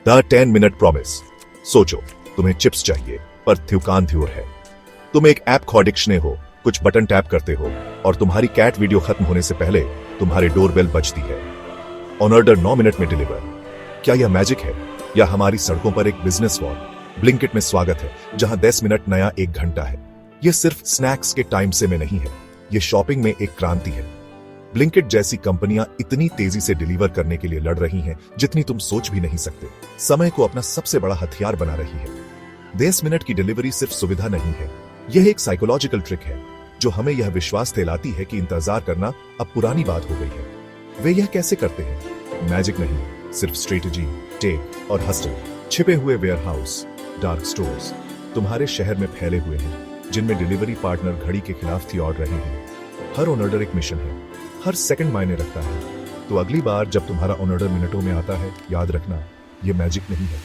The 10 minute promise. सोचो, तुम्हें chips चाहिए पर थ्यूकान थ्यूर है। तुम एक ऐप खो डिक्शने हो, कुछ बटन टैप करते हो और तुम्हारी कैट वीडियो खत्म होने से पहले तुम्हारी डोरबेल बजती है। ऑन ऑर्डर 9 मिनट में डिलीवर। क्या यह मैजिक है या हमारी सड़कों पर एक बिजनेस वॉर? ब्लिंकिट में स्वागत है, जहां 10 मिनट नया 1 घंटा है। यह सिर्फ स्नैक्स के टाइम से में नहीं है, यह शॉपिंग में एक क्रांति है। ब्लिंकिट जैसी कंपनियां इतनी तेजी से डिलीवर करने के लिए लड़ रही हैं जितनी तुम सोच भी नहीं सकते। समय को अपना सबसे बड़ा हथियार बना रही है। 10 मिनट की डिलीवरी सिर्फ सुविधा नहीं है, यह एक साइकोलॉजिकल ट्रिक है जो हमें यह विश्वास दिलाती है कि इंतजार करना अब पुरानी बात हो गई है। वे यह कैसे करते हैं? मैजिक नहीं, सिर्फ स्ट्रेटेजी, टेक और हस्टल। छिपे हुए वेयरहाउस, डार्क स्टोर्स तुम्हारे शहर में फैले हुए हैं, जिनमें डिलीवरी पार्टनर घड़ी के खिलाफ थी और रहे हैं। हर ऑन ऑर्डर एक मिशन है, हर सेकंड मायने रखता है। तो अगली बार जब तुम्हारा ऑन ऑर्डर मिनटों में आता है, याद रखना, यह मैजिक नहीं है,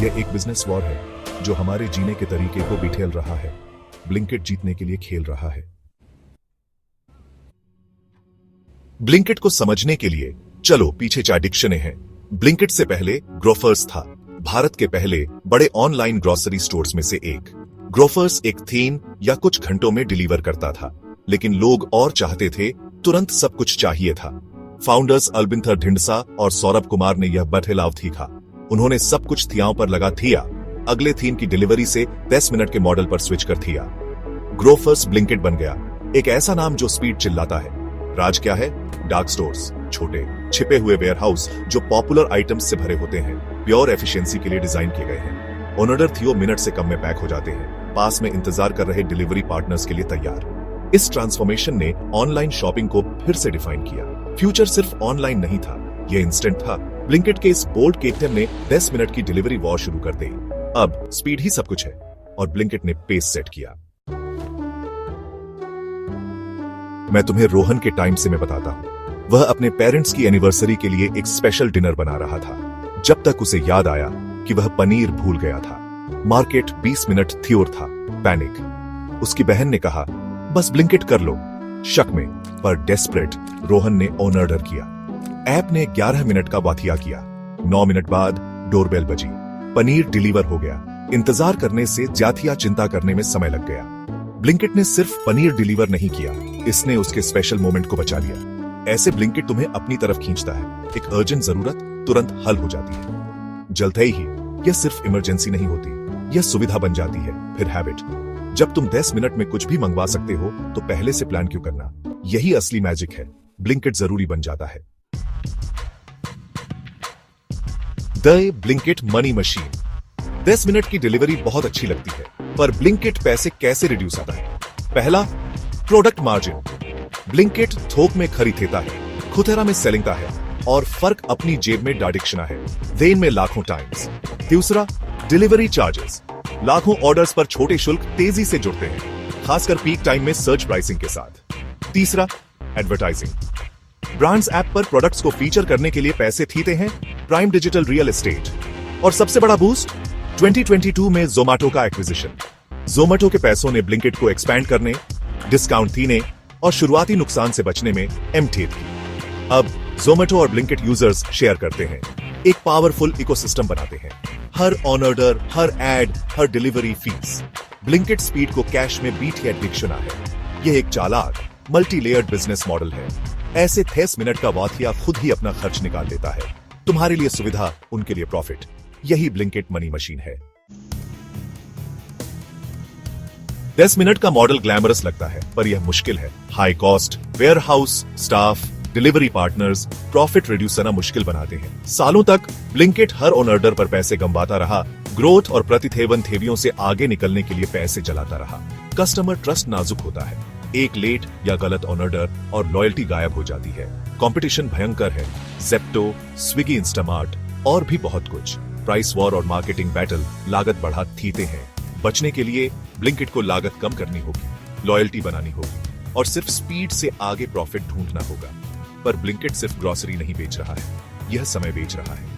यह एक बिजनेस वॉर है जो हमारे जीने के तरीके को बिठेल रहा है। ब्लिंकिट जीतने के लिए खेल रहा है। ब्लिंकिट को समझने के लिए चलो पीछे 4 डिक्शने हैं। ब्लिंकिट से पहले ग्रोफर्स था, भारत के पहले बड़े ऑनलाइन ग्रोसरी स्टोर्स में से एक। ग्रोफर्स एक 3 या कुछ घंटों में डिलीवर करता था, लेकिन लोग और चाहते थे, तुरंत सब कुछ चाहिए था। फाउंडर्स अल्बिंथर ढिंडसा और सौरभ कुमार ने यह बदलाव सीखा। उन्होंने सब कुछ थियाओं पर लगा थिया, अगले थीम की डिलीवरी से 10 मिनट के मॉडल पर स्विच कर थिया। ग्रोफर्स ब्लिंकिट बन गया, एक ऐसा नाम जो स्पीड चिल्लाता है। राज क्या है? डार्क स्टोर्स, छोटे छिपे हुए वेयरहाउस जो पॉपुलर आइटम्स से भरे होते हैं, प्योर एफिशिएंसी के लिए डिजाइन किए गए हैं। ऑन ऑर्डर थियो मिनट से कम में पैक हो जाते हैं, पास में इंतजार कर रहे डिलीवरी पार्टनर्स के लिए तैयार। इस ट्रांसफॉर्मेशन ने ऑनलाइन शॉपिंग को फिर से डिफाइन किया। फ्यूचर सिर्फ ऑनलाइन नहीं था, यह इंस्टेंट था। ब्लिंकिट के इस बोल्ड कैप्टन ने 10 मिनट की डिलीवरी वॉर शुरू कर दी। अब स्पीड ही सब कुछ है और ब्लिंकिट ने पेस सेट किया। मैं तुम्हें रोहन के टाइम से मैं बताता हूं। वह अपने पेरेंट्स की एनिवर्सरी के लिए एक स्पेशल डिनर बना रहा था, जब तक उसे याद आया कि वह पनीर भूल गया था। मार्केट 20 मिनट थ्योर था। पैनिक। उसकी बहन ने कहा, बस ब्लिंकिट कर लो। शक में पर डेस्परेट रोहन ने ऑन ऑर्डर किया। ऐप ने 11 मिनट का वाथिया किया। 9 मिनट बाद डोरबेल बजी, पनीर डिलीवर हो गया। इंतजार करने से ज्यादा चिंता करने में समय लग गया। ब्लिंकिट ने सिर्फ पनीर डिलीवर नहीं किया, इसने उसके स्पेशल मोमेंट को बचा लिया। ऐसे ब्लिंकिट तुम्हें अपनी तरफ खींचता है। एक अर्जेंट जरूरत तुरंत हल हो जाती है। जल्द ही यह सिर्फ इमरजेंसी नहीं होती, यह सुविधा बन जाती है, फिर हैबिट। जब तुम 10 मिनट में कुछ भी मंगवा सकते हो तो पहले से प्लान क्यों करना? यही असली मैजिक है। ब्लिंकिट जरूरी बन जाता है। The Blinkit money machine. 10 minute की डिलीवरी बहुत अच्छी लगती है, पर ब्लिंकिट पैसे कैसे रिड्यूस आता है? पहला, प्रोडक्ट मार्जिन। ब्लिंकिट थोक में खरीदेता है, खुथेरा में सेलिंगता है और फर्क अपनी जेब में डाडिक्शना है, देन में लाखों टाइम्स। दूसरा, डिलीवरी चार्जेस। लाखों ऑर्डर्स पर छोटे शुल्क तेजी से जुड़ते हैं, खासकर पीक टाइम में सर्च प्राइसिंग के साथ। तीसरा, एडवर्टाइजिंग। ब्रांड्स ऐप पर प्रोडक्ट्स को फीचर करने के लिए पैसे थीते हैं, प्राइम डिजिटल रियल एस्टेट। और सबसे बड़ा बूस्ट 2022 में जोमैटो का एक्विजिशन। जोमैटो के पैसों ने ब्लिंकिट को एक्सपैंड करने, डिस्काउंट थीने और शुरुआती नुकसान से बचने में एमटेद की। अब जोमैटो और ब्लिंकिट यूजर्स शेयर करते हैं, एक पावरफुल इकोसिस्टम बनाते हैं। हर ऑन ऑर्डर, हर एड, हर डिलीवरी फीस। ब्लिंकिट स्पीड को कैश में बीट या दिक्शना है। यह एक चालाक मल्टी लेयर्ड बिजनेस मॉडल है। ऐसे 10 मिनट का वाथिया खुद ही अपना खर्च निकाल देता है। तुम्हारे लिए सुविधा, उनके लिए प्रॉफिट। यही ब्लिंकिट मनी मशीन है। 10 मिनट का मॉडल ग्लैमरस लगता है, पर यह मुश्किल है। High cost, warehouse, staff, delivery partners, profit reduce करना मुश्किल बनाते हैं। सालों तक ब्लिंकिट हर ऑन ऑर्डर पर पैसे गंवाता रहा, ग्रोथ और प्रतिथेवन थेवियों से आगे निकलने के लिए पैसे जलाता रहा। कस्टमर ट्रस्ट नाजुक होता है, एक लेट या गलत ऑन ऑर्डर और लॉयल्टी गायब हो जाती है। कंपटीशन भयंकर है, ज़ेप्टो, स्विगी, इंस्टामार्ट और भी बहुत कुछ। प्राइस वॉर और मार्केटिंग बैटल लागत बढ़ा थीते हैं। बचने के लिए ब्लिंकिट को लागत कम करनी होगी, लॉयल्टी बनानी होगी और सिर्फ स्पीड से आगे प्रॉफिट ढूंढना होगा। पर ब्लिंकिट सिर्फ ग्रोसरी नहीं बेच रहा है, यह समय बेच रहा है।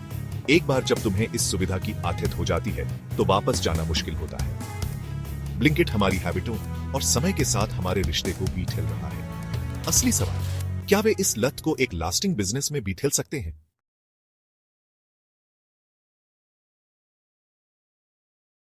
एक बार जब तुम्हें इस सुविधा की आदत हो जाती है तो वापस जाना मुश्किल होता है। ब्लिंकिट हमारी हैबिटों और समय के साथ हमारे रिश्ते को बीठेल रहा है। असली सवाल, क्या वे इस लत को एक लास्टिंग बिजनेस में बीठेल सकते हैं?